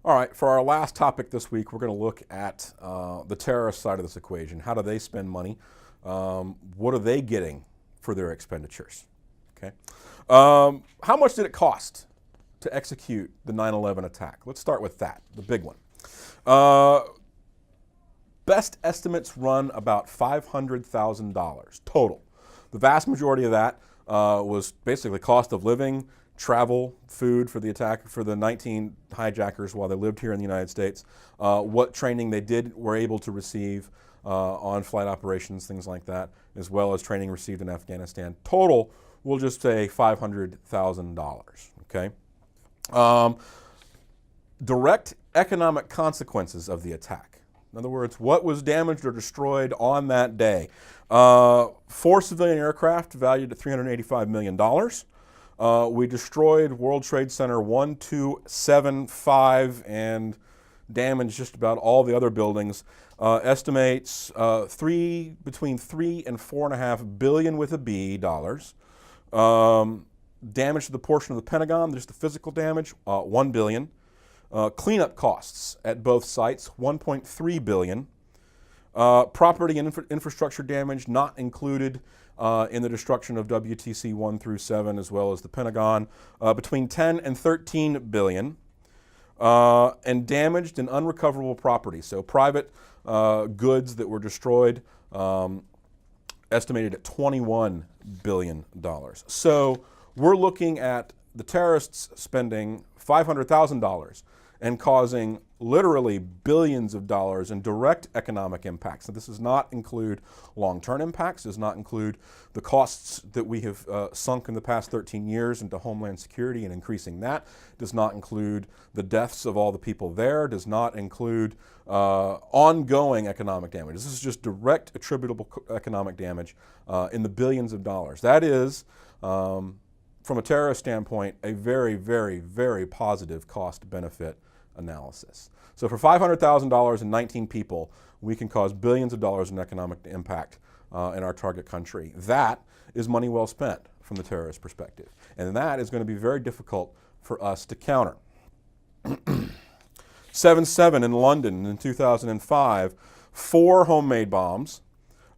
All right, for our last topic this week, we're going to look at the terrorist side of this equation. How do they spend money? What are they getting for their expenditures? Okay. How much did it cost to execute the 9/11 attack? Let's start with that, the big one. Best estimates run about $500,000 total. The vast majority of that was basically cost of living, travel, food for the attack, for the 19 hijackers while they lived here in the United States, what training they were able to receive on flight operations, things like that, as well as training received in Afghanistan. Total, we'll just say $500,000, okay? Direct economic consequences of the attack. In other words, what was damaged or destroyed on that day? 4 civilian aircraft valued at $385 million. We destroyed World Trade Center 1, 2, 7, 5, and damaged just about all the other buildings. Estimates between $3 and $4.5 billion with a B dollars. Damage to the portion of the Pentagon, just the physical damage, $1 billion. Cleanup costs at both sites, $1.3 billion. Property and infrastructure damage not included in the destruction of WTC 1 through 7, as well as the Pentagon, between 10 and 13 billion. And damaged and unrecoverable property, so private goods that were destroyed, estimated at $21 billion. So we're looking at the terrorists spending $500,000 and causing literally billions of dollars in direct economic impacts. Now, this does not include long-term impacts, does not include the costs that we have sunk in the past 13 years into Homeland Security and increasing that, does not include the deaths of all the people there, does not include ongoing economic damage. This is just direct attributable economic damage in the billions of dollars. That is, from a terrorist standpoint, a very, very, very positive cost-benefit analysis. So for $500,000 and 19 people, we can cause billions of dollars in economic impact in our target country. That is money well spent from the terrorist perspective. And that is going to be very difficult for us to counter. 7/7 in London in 2005, 4 homemade bombs,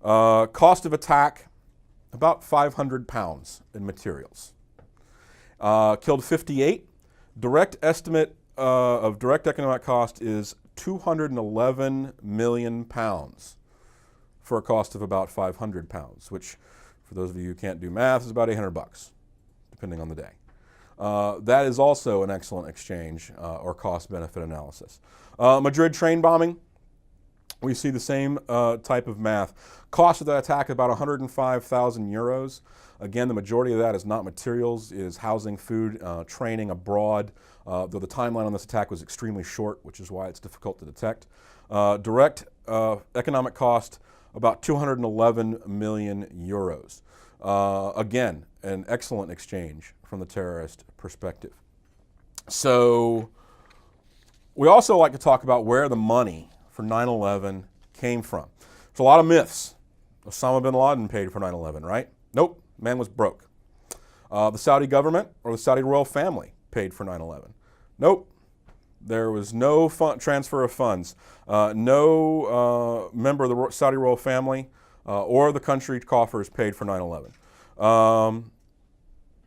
cost of attack about 500 pounds in materials. Killed 58. Direct estimate of direct economic cost is 211 million pounds for a cost of about 500 pounds, which, for those of you who can't do math, is about $800, depending on the day. That is also an excellent exchange or cost-benefit analysis. Madrid train bombing, we see the same type of math. Cost of that attack about 105,000 euros. Again, the majority of that is not materials, is housing, food, training abroad, though the timeline on this attack was extremely short, which is why it's difficult to detect. Direct economic cost, about 211 million euros. Again, an excellent exchange from the terrorist perspective. So we also like to talk about where the money for 9/11 came from. There's a lot of myths. Osama bin Laden paid for 9/11, right? Nope, man was broke. The Saudi government or the Saudi royal family paid for 9/11. Nope, there was no transfer of funds. No member of the Saudi royal family or the country coffers paid for 9/11.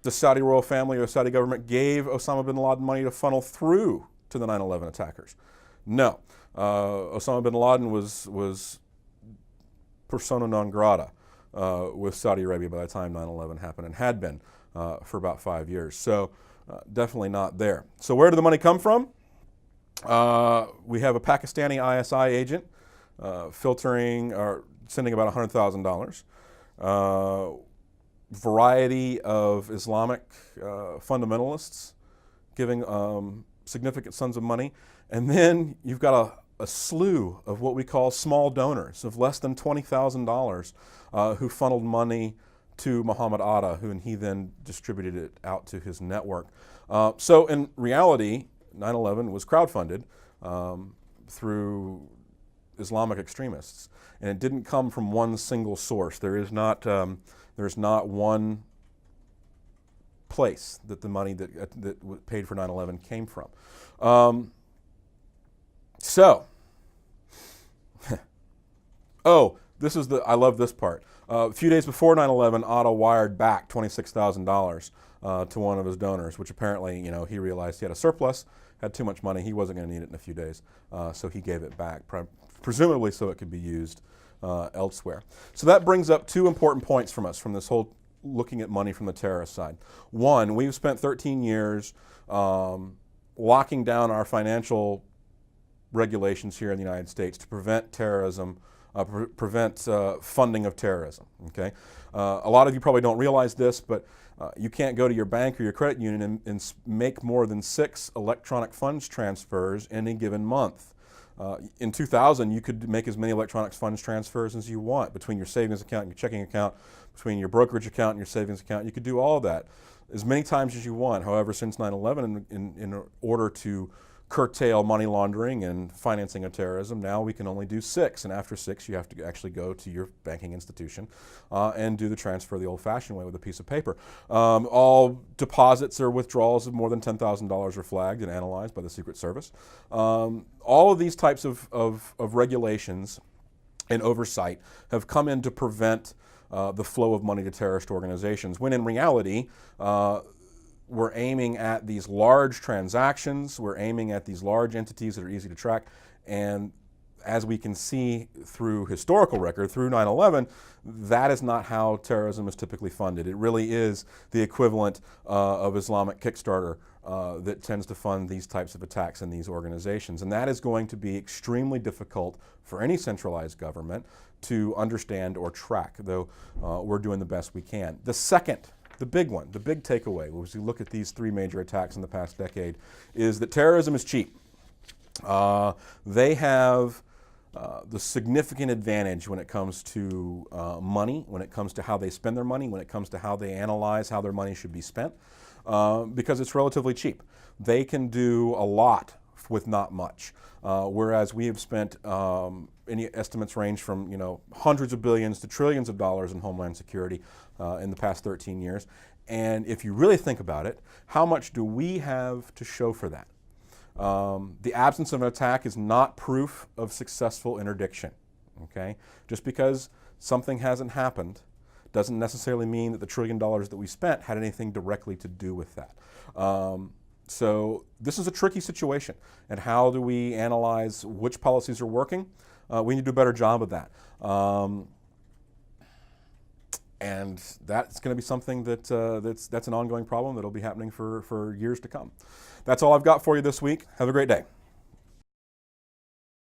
The Saudi royal family or Saudi government gave Osama bin Laden money to funnel through to the 9/11 attackers. No. Osama bin Laden was persona non grata with Saudi Arabia by the time 9/11 happened, and had been for about 5 years. So definitely not there. So where did the money come from? We have a Pakistani ISI agent filtering or sending about $100,000. Variety of Islamic fundamentalists giving significant sums of money. And then you've got a slew of what we call small donors of less than $20,000 who funneled money to Muhammad Atta, and he then distributed it out to his network. So in reality, 9/11 was crowdfunded through Islamic extremists, and it didn't come from one single source. There's not one place that the money that paid for 9/11 came from. So, oh, I love this part. A few days before 9/11, Otto wired back $26,000 to one of his donors, which apparently, he realized he had a surplus, had too much money, he wasn't going to need it in a few days, so he gave it back, presumably so it could be used elsewhere. So that brings up two important points from us from this whole looking at money from the terrorist side. One, we've spent 13 years locking down our financial regulations here in the United States to prevent terrorism, prevent funding of terrorism. Okay, a lot of you probably don't realize this, but you can't go to your bank or your credit union and make more than 6 electronic funds transfers in a given month. In 2000, you could make as many electronic funds transfers as you want between your savings account and your checking account, between your brokerage account and your savings account. You could do all of that as many times as you want. However, since 9/11, in order to curtail money laundering and financing of terrorism, now we can only do 6. And after 6, you have to actually go to your banking institution and do the transfer the old-fashioned way with a piece of paper. All deposits or withdrawals of more than $10,000 are flagged and analyzed by the Secret Service. All of these types of regulations and oversight have come in to prevent the flow of money to terrorist organizations, when in reality, we're aiming at these large transactions, we're aiming at these large entities that are easy to track, and as we can see through historical record, through 9/11, that is not how terrorism is typically funded. It really is the equivalent of Islamic Kickstarter that tends to fund these types of attacks in these organizations. And that is going to be extremely difficult for any centralized government to understand or track, though we're doing the best we can. The second, the big one, the big takeaway, as we look at these 3 major attacks in the past decade, is that terrorism is cheap. They have the significant advantage when it comes to money, when it comes to how they spend their money, when it comes to how they analyze how their money should be spent, because it's relatively cheap. They can do a lot with not much, whereas we have spent, any estimates range from hundreds of billions to trillions of dollars in homeland security in the past 13 years. And if you really think about it, how much do we have to show for that? The absence of an attack is not proof of successful interdiction. Okay? Just because something hasn't happened doesn't necessarily mean that the $1 trillion that we spent had anything directly to do with that. So this is a tricky situation. And how do we analyze which policies are working? We need to do a better job of that. And that's going to be something that's an ongoing problem that'll be happening for years to come. That's all I've got for you this week. Have a great day.